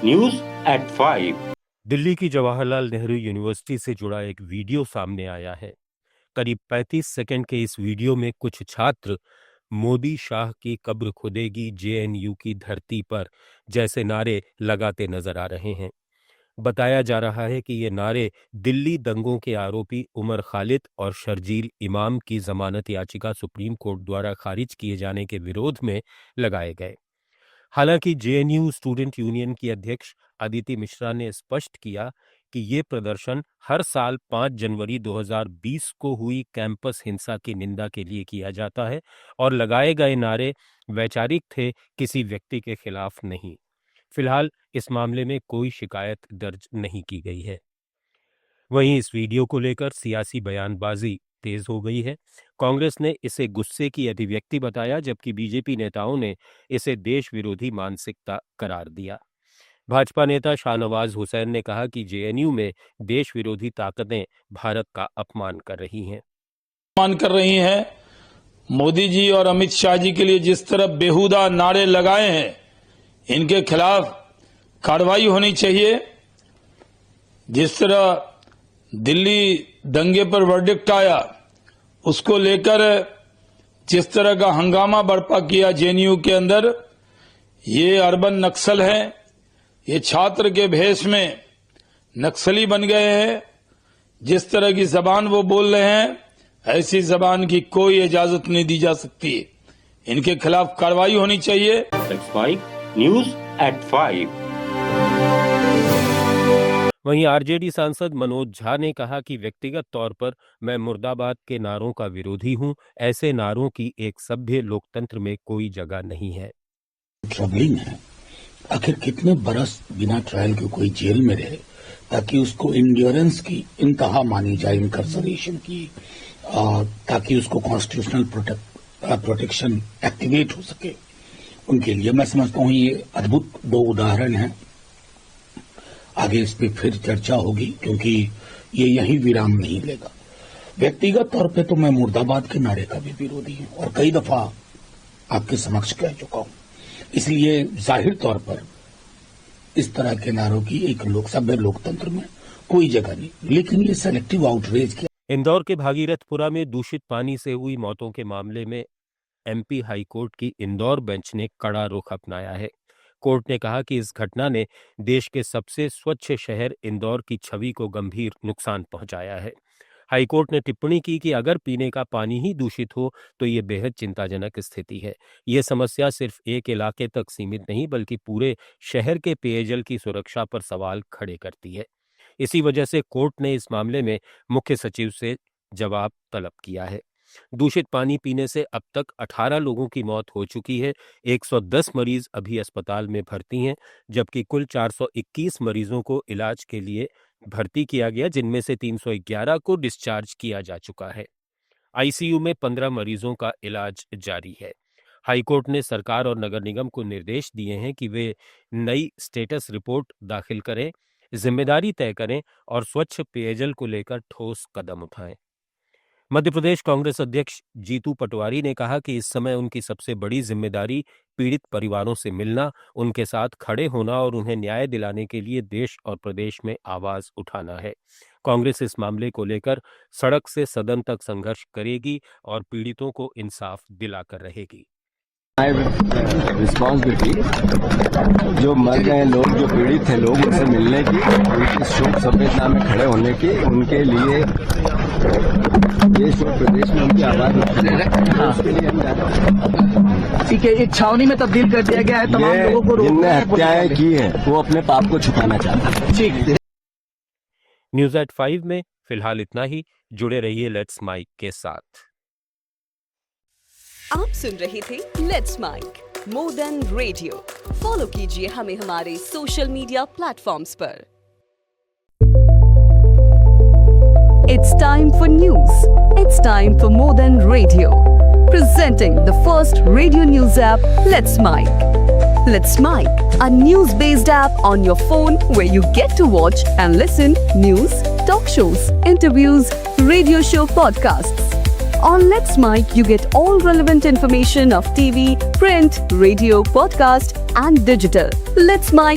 News at 5। Delhi की Jawaharlal Nehru university से जुड़ा एक वीडियो सामने आया है। करीब 35 सेकंड के इस वीडियो में कुछ छात्र मोदी शाह की कब्र खुदेगी जेएनयू की धरती पर जैसे नारे लगाते नजर आ रहे हैं। बताया जा रहा है कि ये नारे दिल्ली दंगों के आरोपी उमर खालिद और शर्जील इमाम की जमानत याचिका सुप्रीम कोर्ट द्वारा खारिज किए जाने के विरोध में लगाए गए। हालांकि जेएनयू स्टूडेंट यूनियन की अध्यक्ष अदिति मिश्रा ने स्पष्ट किया कि ये प्रदर्शन हर साल 5 जनवरी 2020 को हुई कैंपस हिंसा की निंदा के लिए किया जाता है और लगाए गए नारे वैचारिक थे, किसी व्यक्ति के खिलाफ नहीं। फिलहाल इस मामले में कोई शिकायत दर्ज नहीं की गई है। वहीं इस वीडियो को लेकर सियासी बयानबाजी तेज हो गई है। कांग्रेस ने इसे गुस्से की अभिव्यक्ति बताया, जबकि बीजेपी नेताओं ने इसे देश विरोधी मानसिकता करार दिया। भाजपा नेता शाहनवाज हुसैन ने कहा कि जेएनयू में देश विरोधी ताकतें भारत का अपमान कर रही हैं। मोदी जी और अमित शाह जी के लिए जिस तरह बेहुदा नारे लगाए हैं, इनके खिलाफ कार्रवाई होनी चाहिए। जिस तरह दिल्ली दंगे पर वर्डिक्ट आया, उसको लेकर जिस तरह का हंगामा बर्पा किया जेएनयू के अंदर, ये अर्बन नक्सल है। ये छात्र के भेष में नक्सली बन गए हैं। जिस तरह की जबान वो बोल रहे हैं, ऐसी जबान की कोई इजाजत नहीं दी जा सकती। इनके खिलाफ कार्रवाई होनी चाहिए। News at 5। वहीं आरजेडी सांसद मनोज झा ने कहा कि व्यक्तिगत तौर पर मैं मुर्दाबाद के नारों का विरोधी हूं। ऐसे नारों की एक सभ्य लोकतंत्र में कोई जगह नहीं है। ट्रबलिंग है, आखिर कितने बरस बिना ट्रायल के कोई जेल में रहे ताकि उसको इंड्योरेंस की इंतहा मानी जाए, इनकार्सरेशन की, ताकि उसको कॉन्स्टिट्यूशनल प्रोटेक्शन एक्टिवेट हो सके। उनके लिए मैं समझता हूं ये अद्भुत 2 उदाहरण हैं। आगे इस पे फिर चर्चा होगी, क्योंकि ये यही विराम नहीं लेगा। व्यक्तिगत तौर पे तो मैं मुर्दाबाद के नारे का भी विरोधी हूं और कई दफा आपके समक्ष कह चुका हूं। इसलिए जाहिर तौर पर इस तरह के नारों की एक सभ्य लोकतंत्र में कोई जगह नहीं, लेकिन ये सेलेक्टिव आउटरीच किया। इंदौर के भागीरथपुरा में दूषित पानी से हुई मौतों के मामले में एमपी हाईकोर्ट की इंदौर बेंच ने कड़ा रुख अपनाया है। कोर्ट ने कहा कि इस घटना ने देश के सबसे स्वच्छ शहर इंदौर की छवि को गंभीर नुकसान पहुंचाया है। हाईकोर्ट ने टिप्पणी की कि अगर पीने का पानी ही दूषित हो तो ये बेहद चिंताजनक स्थिति है। ये समस्या सिर्फ एक इलाके तक सीमित नहीं, बल्कि पूरे शहर के पेयजल की सुरक्षा पर सवाल खड़े करती है। इसी वजह से कोर्ट ने इस मामले में मुख्य सचिव से जवाब तलब किया है। दूषित पानी पीने से अब तक 18 लोगों की मौत हो चुकी है। 110 मरीज अभी अस्पताल में भर्ती हैं, जबकि कुल 421 मरीजों को इलाज के लिए भर्ती किया गया, जिनमें से 311 को डिस्चार्ज किया जा चुका है। आईसीयू में 15 मरीजों का इलाज जारी है। हाईकोर्ट ने सरकार और नगर निगम को निर्देश दिए हैं कि वे नई स्टेटस रिपोर्ट दाखिल करें, जिम्मेदारी तय करें और स्वच्छ पेयजल को लेकर ठोस कदम उठाएं। मध्य प्रदेश कांग्रेस अध्यक्ष जीतू पटवारी ने कहा कि इस समय उनकी सबसे बड़ी जिम्मेदारी पीड़ित परिवारों से मिलना, उनके साथ खड़े होना और उन्हें न्याय दिलाने के लिए देश और प्रदेश में आवाज उठाना है। कांग्रेस इस मामले को लेकर सड़क से सदन तक संघर्ष करेगी और पीड़ितों को इंसाफ दिलाकर रहेगी। रिस्पॉन्सिबिलिटी जो मर गए लोग, जो पीड़ित हैं लोग, उनसे मिलने की, उनकी शोक संवेदना में खड़े होने की, उनके लिए देश और प्रदेश में उनकी आवाज उठाने उसके लिए हम जा रहे हैं। ठीक है, एक छावनी में तब्दील कर दिया गया है। तमाम लोगों को जिनने हत्याएं की हैं वो अपने पाप को छुपाना चाहते हैं। ठीक। न्यूज एट 5 में फिलहाल इतना ही। जुड़े रहिए लेट्स माइक के साथ। आप सुन रहे थे let's mic more than radio. Follow कीजिए हमें हमारे सोशल मीडिया प्लेटफॉर्म्स पर। It's time for news. It's time for more than radio. Presenting the first radio news app, Let's Mic. Let's Mic, a news-based app on your phone where you get to watch and listen news, talk shows, interviews, radio show podcasts. On Let's Mic, you get all relevant information of TV, print, radio, podcast, and digital. Let's Mic